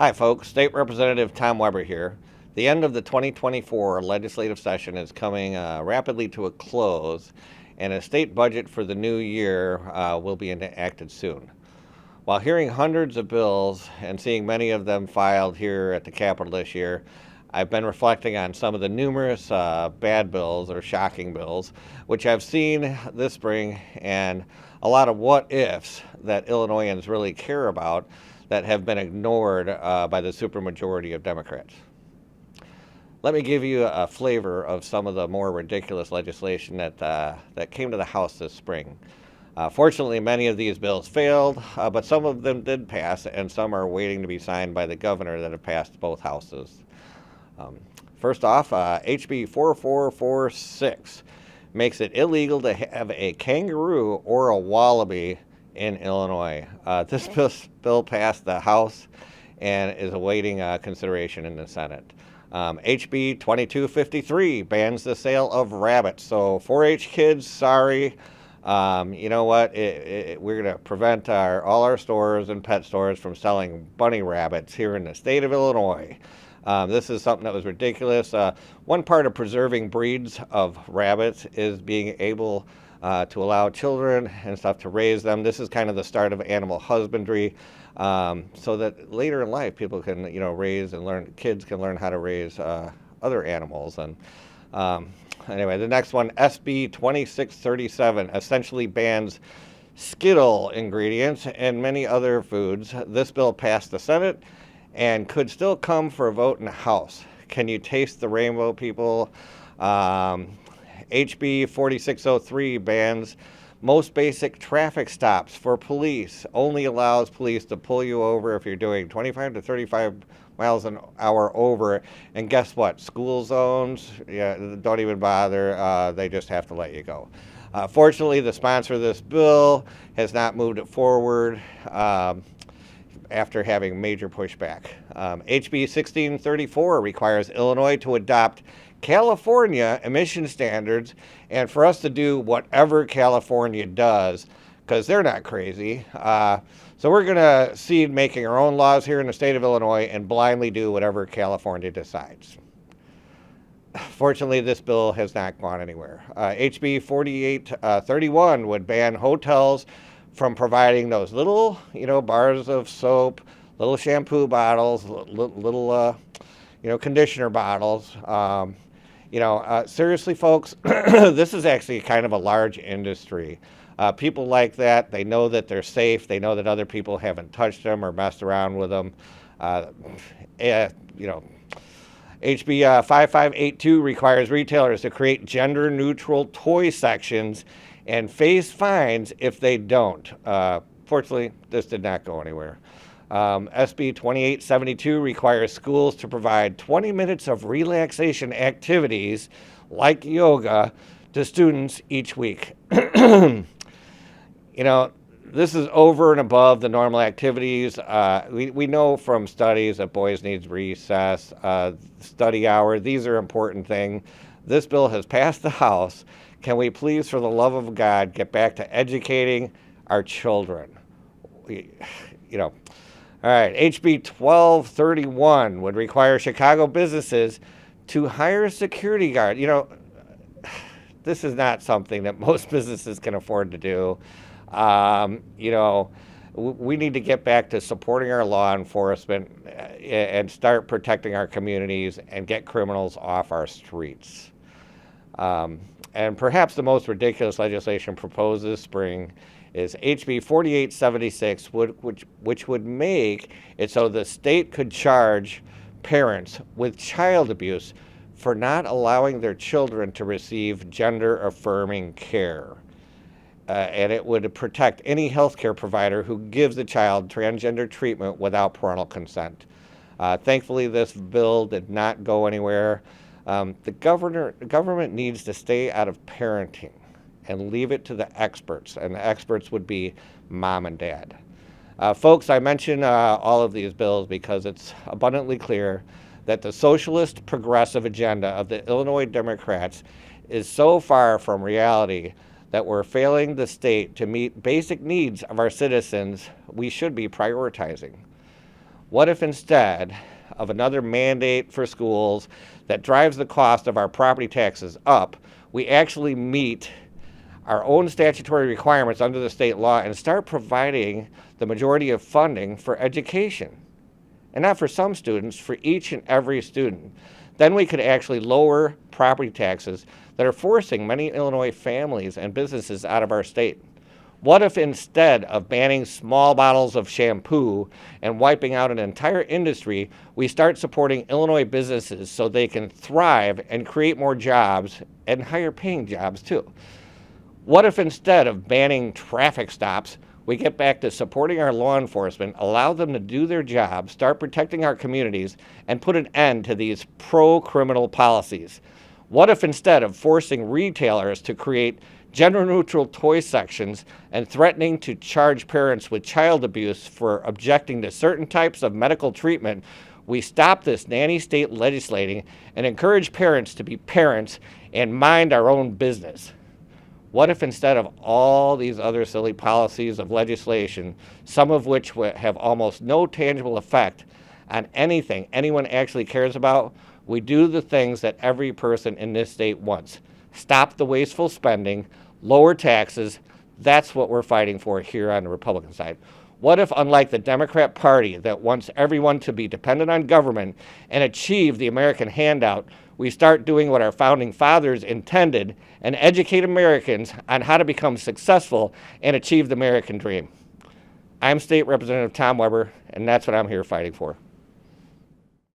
Hi folks, State Representative Tom Weber here. The end of the 2024 legislative session is coming rapidly to a close, and a state budget for the new year will be enacted soon. While hearing hundreds of bills and seeing many of them filed here at the Capitol this year, I've been reflecting on some of the numerous bad bills or shocking bills, which I've seen this spring, and a lot of what ifs that Illinoisans really care about that have been ignored by the supermajority of Democrats. Let me give you a flavor of some of the more ridiculous legislation that came to the House this spring. Fortunately, many of these bills failed, but some of them did pass, and some are waiting to be signed by the governor that have passed both houses. First off, HB 4446 makes it illegal to have a kangaroo or a wallaby in Illinois. This bill passed the House and is awaiting consideration in the Senate. HB 2253 bans the sale of rabbits. So 4-H kids, sorry. You know what? We're going to prevent all our stores and pet stores from selling bunny rabbits here in the state of Illinois. This is something that was ridiculous. One part of preserving breeds of rabbits is being able to allow children and stuff to raise them. This is kind of the start of animal husbandry, so that later in life people can, raise and learn. Kids can learn how to raise other animals. And anyway, the next one, SB 2637, essentially bans Skittle ingredients and many other foods. This bill passed the Senate and could still come for a vote in the House. Can you taste the rainbow, people? HB 4603 bans most basic traffic stops for police, only allows police to pull you over if you're doing 25 to 35 miles an hour over. And guess what? School zones, don't even bother. They just have to let you go. Fortunately, the sponsor of this bill has not moved it forward after having major pushback. HB 1634 requires Illinois to adopt California emission standards, and for us to do whatever California does, because they're not crazy. So we're going to cede making our own laws here in the state of Illinois and blindly do whatever California decides. Fortunately, this bill has not gone anywhere. HB 4831 would ban hotels from providing those little, bars of soap, little shampoo bottles, little, conditioner bottles. Seriously, folks, this is actually kind of a large industry. People like that. They know that they're safe. They know that other people haven't touched them or messed around with them. HB 5582 requires retailers to create gender-neutral toy sections and face fines if they don't. Fortunately, this did not go anywhere. SB 2872 requires schools to provide 20 minutes of relaxation activities like yoga to students each week. This is over and above the normal activities. We know from studies that boys need recess, study hour. These are important things. This bill has passed the House. Can we please, for the love of God, get back to educating our children? All right, HB 1231 would require Chicago businesses to hire security guards. This is not something that most businesses can afford to do. We need to get back to supporting our law enforcement and start protecting our communities and get criminals off our streets. And perhaps the most ridiculous legislation proposed this spring is HB 4876, which would make it so the state could charge parents with child abuse for not allowing their children to receive gender-affirming care. And it would protect any healthcare provider who gives a child transgender treatment without parental consent. Thankfully, this bill did not go anywhere. The government needs to stay out of parenting and leave it to the experts, and the experts would be mom and dad. Folks, I mention all of these bills because it's abundantly clear that the socialist progressive agenda of the Illinois Democrats is so far from reality that we're failing the state to meet basic needs of our citizens we should be prioritizing. What if instead of another mandate for schools that drives the cost of our property taxes up, we actually meet our own statutory requirements under the state law and start providing the majority of funding for education? And not for some students, for each and every student. Then we could actually lower property taxes that are forcing many Illinois families and businesses out of our state. What if instead of banning small bottles of shampoo and wiping out an entire industry, we start supporting Illinois businesses so they can thrive and create more jobs and higher paying jobs too? What if instead of banning traffic stops, we get back to supporting our law enforcement, allow them to do their job, start protecting our communities, and put an end to these pro-criminal policies? What if instead of forcing retailers to create gender-neutral toy sections and threatening to charge parents with child abuse for objecting to certain types of medical treatment, we stop this nanny state legislating and encourage parents to be parents and mind our own business? What if instead of all these other silly policies of legislation, some of which have almost no tangible effect on anything anyone actually cares about, we do the things that every person in this state wants? Stop the wasteful spending, lower taxes. That's what we're fighting for here on the Republican side. What if, unlike the Democrat Party that wants everyone to be dependent on government and achieve the American handout, we start doing what our founding fathers intended and educate Americans on how to become successful and achieve the American dream? I'm State Representative Tom Weber, and that's what I'm here fighting for.